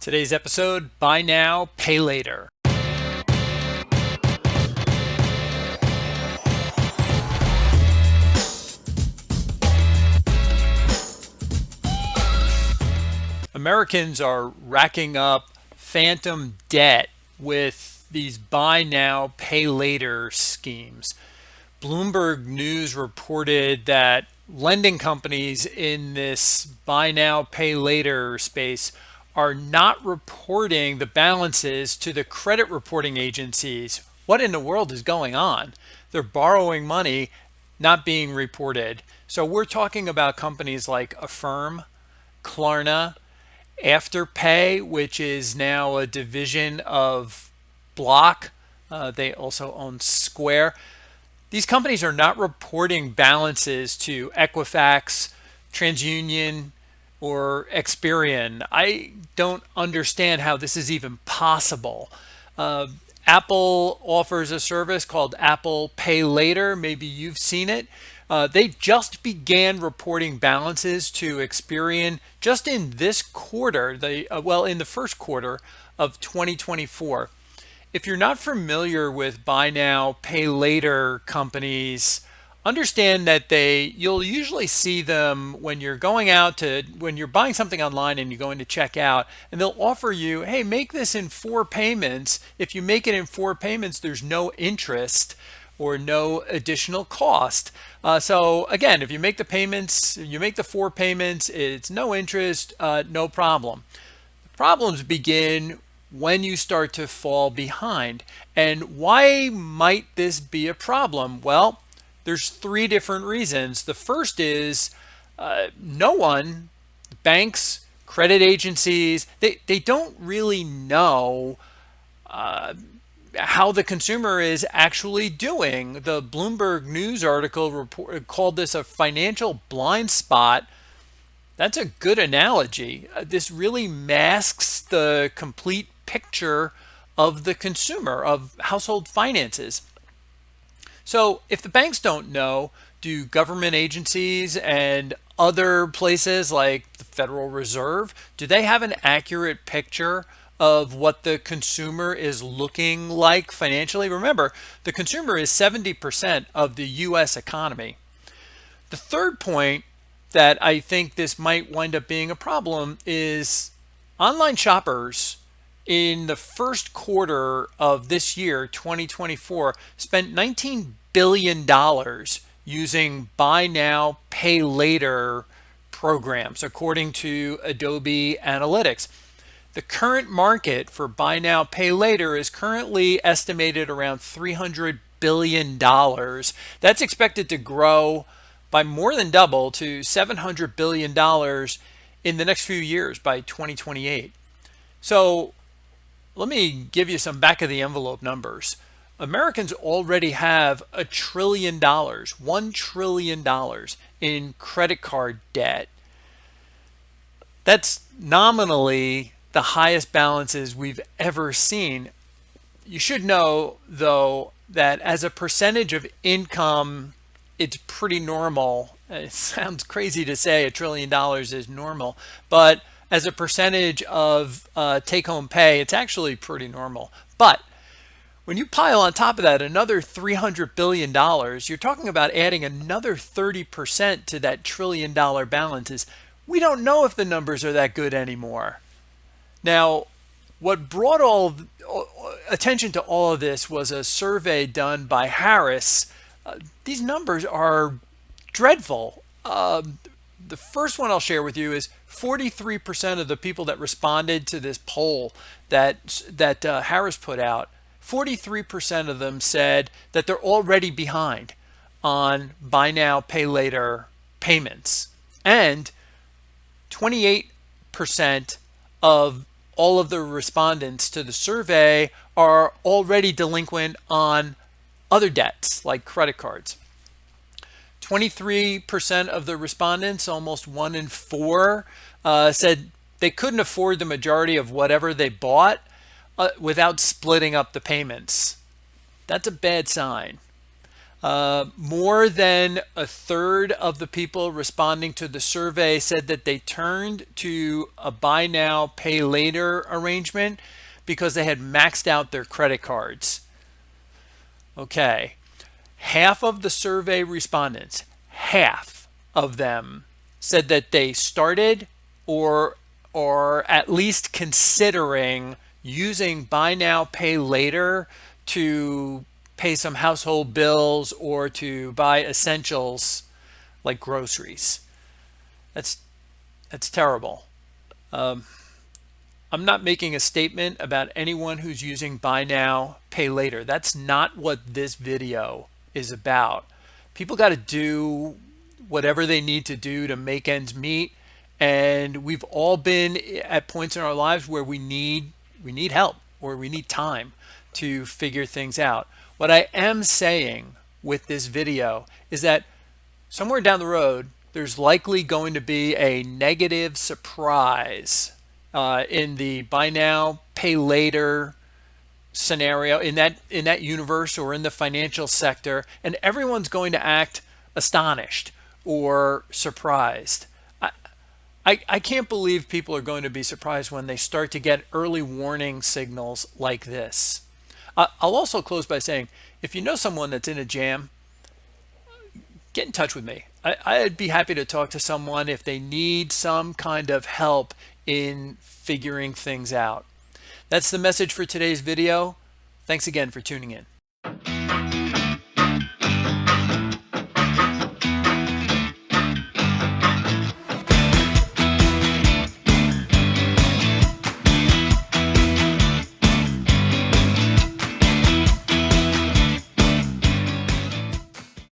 Today's episode, Buy Now, Pay Later. Americans are racking up phantom debt with these buy now, pay later schemes. Bloomberg News reported that lending companies in this buy now, pay later space are not reporting the balances to the credit reporting agencies. What in the world is going on? They're borrowing money, not being reported. So we're talking about companies like Affirm, Klarna, AfterPay, which is now a division of Block. They also own Square. These companies are not reporting balances to Equifax, TransUnion, or Experian. I don't understand how this is even possible. Uh, Apple offers a service called Apple Pay Later. Maybe you've seen it. They just began reporting balances to Experian just in this quarter, in the first quarter of 2024. If you're not familiar with buy now, pay later companies, understand that you'll usually see them when you're when you're buying something online and you're going to check out, and they'll offer you, hey, make this in 4 payments. If you make it in 4 payments, there's no interest or no additional cost. So again, if you make the payments, you make the 4 payments, it's no interest, no problem. Problems begin when you start to fall behind. And why might this be a problem? Well, there's three different reasons. The first is no one, banks, credit agencies, they don't really know how the consumer is actually doing. The Bloomberg News article called this a financial blind spot. That's a good analogy. This really masks the complete picture of the consumer, of household finances. So if the banks don't know, do government agencies and other places like the Federal Reserve, do they have an accurate picture of what the consumer is looking like financially? Remember, the consumer is 70% of the US economy. The third point that I think this might wind up being a problem is online shoppers in the first quarter of this year, 2024, spent $19 billion using buy now, pay later programs, according to Adobe Analytics. The current market for buy now, pay later is currently estimated around $300 billion. That's expected to grow by more than double to $700 billion in the next few years by 2028. So let me give you some back of the envelope numbers. Americans already have $1 trillion, $1 trillion in credit card debt. That's nominally the highest balances we've ever seen. You should know, though, that as a percentage of income, it's pretty normal. It sounds crazy to say $1 trillion is normal, but as a percentage of take-home pay, it's actually pretty normal. But when you pile on top of that another $300 billion, you're talking about adding another 30% to that $1 trillion balances. We don't know if the numbers are that good anymore. Now, what brought attention to all of this was a survey done by Harris. These numbers are dreadful. The first one I'll share with you is 43% of the people that responded to this poll that Harris put out, 43% of them said that they're already behind on buy now, pay later payments. And 28% of all of the respondents to the survey are already delinquent on other debts like credit cards. 23% of the respondents, almost 1 in 4, said they couldn't afford the majority of whatever they bought without splitting up the payments. That's a bad sign. More than a third of the people responding to the survey said that they turned to a buy now, pay later arrangement because they had maxed out their credit cards. Okay. Half of the survey respondents, half of them said that they started or at least considering using buy now, pay later to pay some household bills or to buy essentials like groceries. That's terrible. I'm not making a statement about anyone who's using buy now, pay later. That's not what this video is about. People got to do whatever they need to do to make ends meet, and we've all been at points in our lives where we need help or we need time to figure things out. What I am saying with this video is that somewhere down the road, there's likely going to be a negative surprise in the buy now, pay later scenario in that universe or in the financial sector, and everyone's going to act astonished or surprised. I can't believe people are going to be surprised when they start to get early warning signals like this. I'll also close by saying, if you know someone that's in a jam, get in touch with me. I'd be happy to talk to someone if they need some kind of help in figuring things out. That's the message for today's video. Thanks again for tuning in.